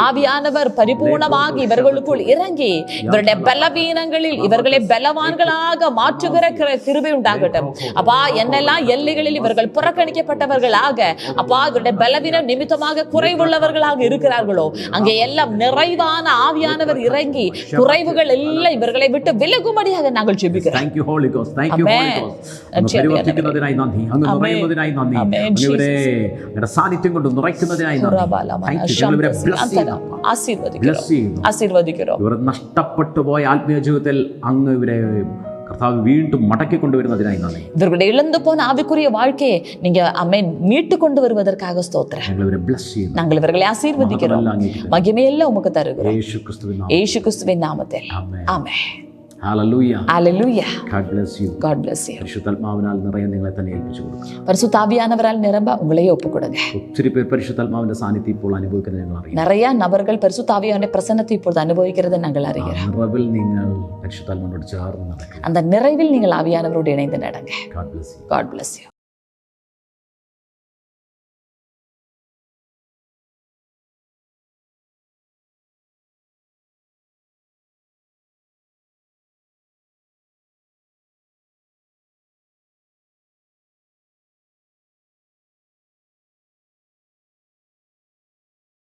ஆவியானவர் பரிபூர்ணமாக இவர்களுக்குள் இறங்கி இவருடைய பலவீனங்களில் இவர்களை பலவான்களாக மாற்றுகிற கிருபை உண்டாகட்டும். அப்பா என்னெல்லாம் எல்லைகளில் இவர்கள் புறக்கணிக்கப்பட்டவர்களாக அப்பா இவருடைய பலவீனம் நிமித்தமாக குறைவுள்ளவர்களாக இருக்கிறார்களோ அங்கே எல்லாம் நிறைவான ஆவியானவர் இறங்கி குறைவுகள் எல்லாம் இவர்களை விட்டு விலகும்படியாக நாங்கள் ജെപിക്കുന്നു. Thank you Holy Ghost. Thank you Holy Ghost. പരിവർത്തിക്കുന്നതിനായി നന്ദി. അങ്ങ് നിറയുന്നതിനായി നന്ദി. അങ്ങയുടെ സാന്നിധ്യം കൊണ്ട് നിറയ്ക്കുന്നതിനായി ആശീർവദിക്കുന്നു. ഇവർ നഷ്ടപ്പെട്ടു പോയ ആത്മീയ ജീവിതത്തിൽ അങ്ങ് ഇവരെ കർത്താവ് വീണ്ടും മടക്കി കൊണ്ടുവരുന്നതിനായി നന്ദി. இவர்களுடைய இழந்து போன ஆவிக்குரிய வாழ்க்கையை நீங்க ஆமென் மீட்டு கொண்டு வருவதற்காக ஸ்தோத்திரம். நாங்கள் இவர்களை ஆசீர்வதிக்கிறோம். மகிமையெல்லாம் உமக்கு தருகிறோம். இயேசு கிறிஸ்துவின் நாமத்தில். ஆமென். Hallelujah. Hallelujah. God bless you. God bless you. പരിശുദ്ധാത്മാവിനാൽ നിറയെ നിങ്ങളെ തന്നെ ഏൽപ്പിച്ചു കൊടുക്കുക. പരിശുദ്ധ ആവിയാനവരാൽ നിറമ്പ ഉങ്ങളെ ഒപ്പുകൊടുங்க. ഒത്തിരി പേർ പരിശുദ്ധാത്മാവിന്റെ സാന്നിധ്യം ഇപ്പോൾ അനുഭവിക്കുന്നത് ഞങ്ങൾ അറിയാം. நிறைய நபர்கள் பரிசுத்த ஆவியானவருடைய பிரசன்னத்தை இப்பொழுது அனுபவிக்கிறதை நாங்கள் அறிகிறோம். നിറവിൽ നിങ്ങൾ പരിശുദ്ധാത്മാവിനോട് ചേർന്ന് നടക്കുക. அந்த நிறைவில் நீங்கள் ஆவியானவரோடு இணைந்து நடங்க. God bless you. God bless you.